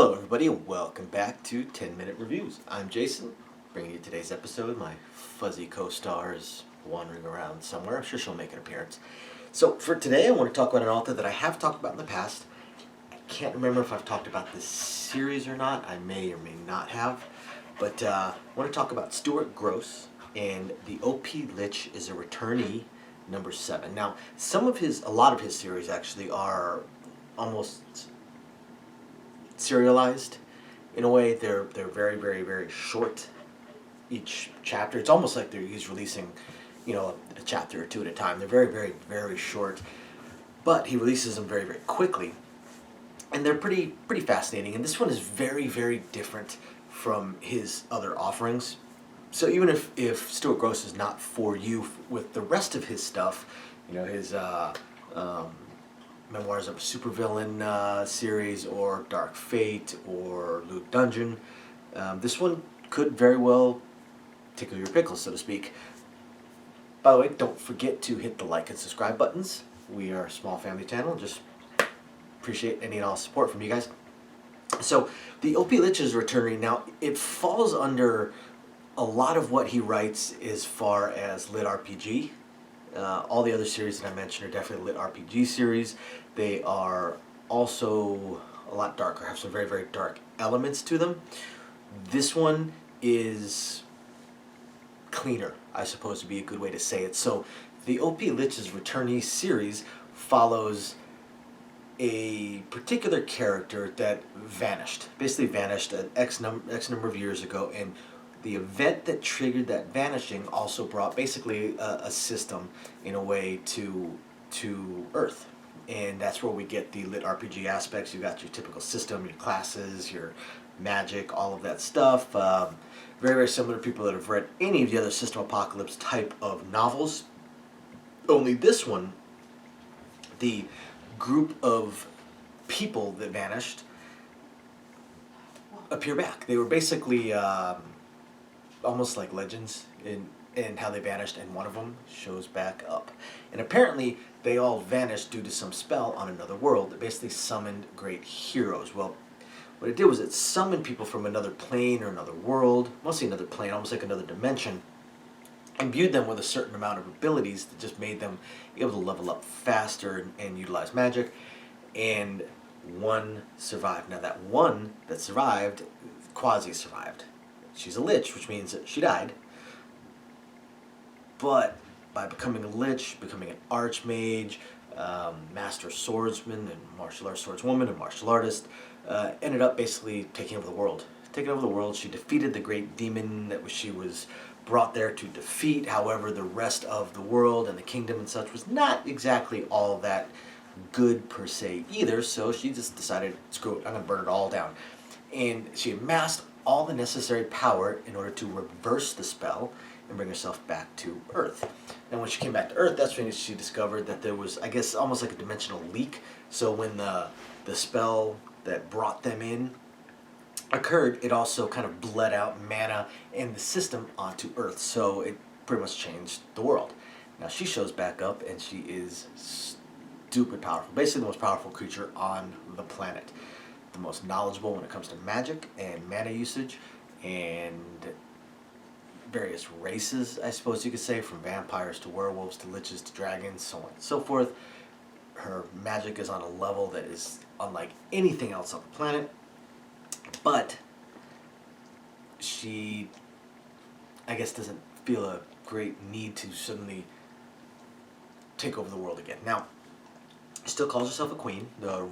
Hello everybody and welcome back to 10 Minute Reviews. I'm Jason, bringing you today's episode. My fuzzy co-star is wandering around somewhere. I'm sure she'll make an appearance. So for today I want to talk about an author that I have talked about in the past. I can't remember if I've talked about this series or not. I may or may not have. But I want to talk about Stuart Grosse, and the OP Lich is a Returnee number 7. Now, a lot of his series actually are almost serialized in a way. They're very, very, very short each chapter. It's almost like he's releasing, a chapter or two at a time. They're very, very, very short, but he releases them very, very quickly, and they're pretty fascinating. And this one is very, very different from his other offerings. So even if Stuart Grosse is not for you with the rest of his stuff, his Memoirs of a Supervillain series, or Dark Fate, or Loot Dungeon, this one could very well tickle your pickles, so to speak. By the way, don't forget to hit the like and subscribe buttons. We are a small family channel. Just appreciate any and all support from you guys. So, the OP Lich is Returnee. Now, it falls under a lot of what he writes as far as litRPG. All the other series that I mentioned are definitely litRPG series. They are also a lot darker, have some very, very dark elements to them. This one is cleaner, I suppose, to be a good way to say it. So the OP Lich's Returnee series follows a particular character that basically vanished an X number of years ago, and the event that triggered that vanishing also brought basically a system, in a way, to Earth. And that's where we get the litRPG aspects. You got your typical system, your classes, your magic, all of that stuff. Very, very similar to people that have read any of the other System Apocalypse type of novels. Only this one, the group of people that vanished appear back. They were basically almost like legends in how they vanished, and one of them shows back up. And apparently they all vanished due to some spell on another world that basically summoned great heroes. Well, what it did was it summoned people from another plane or another world, mostly another plane, almost like another dimension, imbued them with a certain amount of abilities that just made them able to level up faster and utilize magic. And one survived. Now that one that survived, quasi-survived. She's a lich, which means that she died. But by becoming a lich, becoming an archmage, master swordsman, and martial arts swordswoman, and martial artist, ended up basically taking over the world. She defeated the great demon that she was brought there to defeat. However, the rest of the world and the kingdom and such was not exactly all that good per se either, so she just decided, screw it, I'm going to burn it all down. And she amassed all the necessary power in order to reverse the spell and bring herself back to Earth. And when she came back to Earth, that's when she discovered that there was, I guess, almost like a dimensional leak. So when the spell that brought them in occurred, it also kind of bled out mana and the system onto Earth. So it pretty much changed the world. Now she shows back up, and she is stupid powerful. Basically the most powerful creature on the planet. The most knowledgeable when it comes to magic and mana usage, and various races, I suppose you could say, from vampires to werewolves to liches to dragons, so on and so forth. Her magic is on a level that is unlike anything else on the planet, but she, I guess, doesn't feel a great need to suddenly take over the world again. Now, she still calls herself a queen, the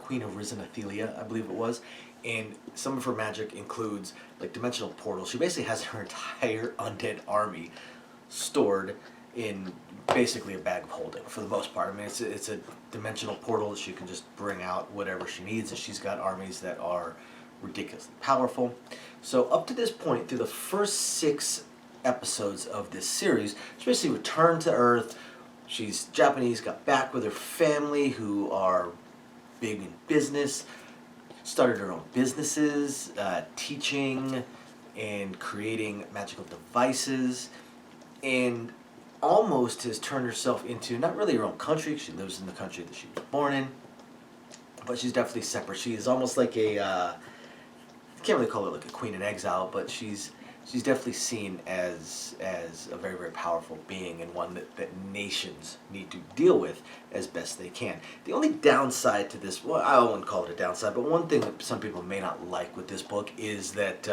queen of risen Athelia, I believe it was, and some of her magic includes like dimensional portals. She basically has her entire undead army stored in basically a bag of holding for the most part. I mean, it's a dimensional portal that she can just bring out whatever she needs, and she's got armies that are ridiculously powerful. So up to this point, through the first 6 episodes of this series, she basically returned to Earth. She's Japanese, got back with her family who are big in business, started her own businesses, teaching and creating magical devices, and almost has turned herself into not really her own country. She lives in the country that she was born in, but she's definitely separate. She is almost like a I can't really call her like a queen in exile, but she's definitely seen as a very, very powerful being, and one that nations need to deal with as best they can. The only downside to this, well, I wouldn't call it a downside, but one thing that some people may not like with this book is that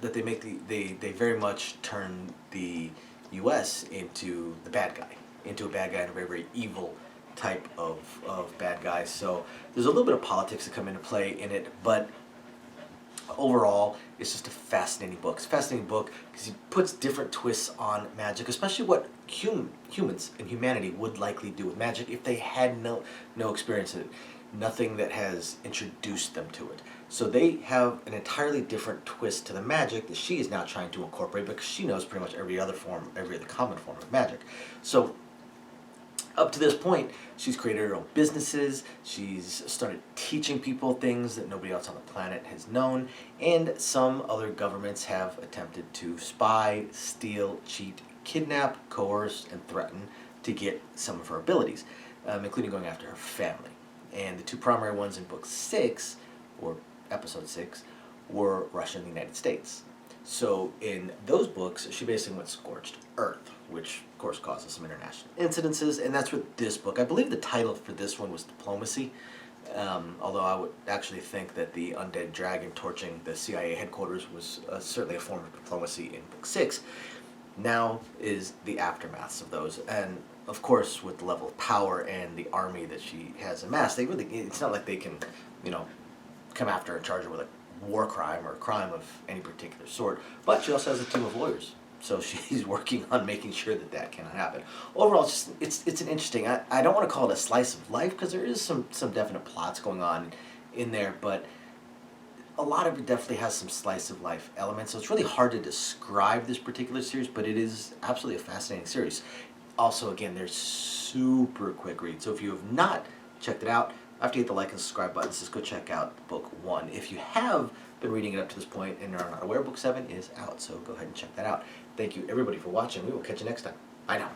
that they very much turn the U.S. into the bad guy, into a bad guy, and a very, very evil type of bad guy. So there's a little bit of politics that come into play in it, but overall, it's just a fascinating book. It's a fascinating book because he puts different twists on magic, especially what humans and humanity would likely do with magic if they had no experience in it, nothing that has introduced them to it. So they have an entirely different twist to the magic that she is now trying to incorporate, because she knows pretty much every other common form of magic. So up to this point, she's created her own businesses, she's started teaching people things that nobody else on the planet has known, and some other governments have attempted to spy, steal, cheat, kidnap, coerce, and threaten to get some of her abilities, including going after her family. And the two primary ones in book 6, or episode 6, were Russia and the United States. So in those books, she basically went scorched earth, which of course causes some international incidences, and that's what this book, I believe the title for this one was Diplomacy, although I would actually think that the undead dragon torching the CIA headquarters was certainly a form of diplomacy in book 6. Now is the aftermaths of those, and of course with the level of power and the army that she has amassed, it's not like they can, come after and charge her with a war crime or a crime of any particular sort, but she also has a team of lawyers, so she's working on making sure that cannot happen. Overall, it's an interesting, I don't want to call it a slice of life, because there is some definite plots going on in there, but a lot of it definitely has some slice of life elements, so it's really hard to describe this particular series, but it is absolutely a fascinating series. Also, again, they're super quick read, so if you have not checked it out, after you hit the like and subscribe buttons, just go check out book 1. If you have been reading it up to this point and are not aware, book 7 is out, so go ahead and check that out. Thank you everybody for watching. We will catch you next time. Bye now.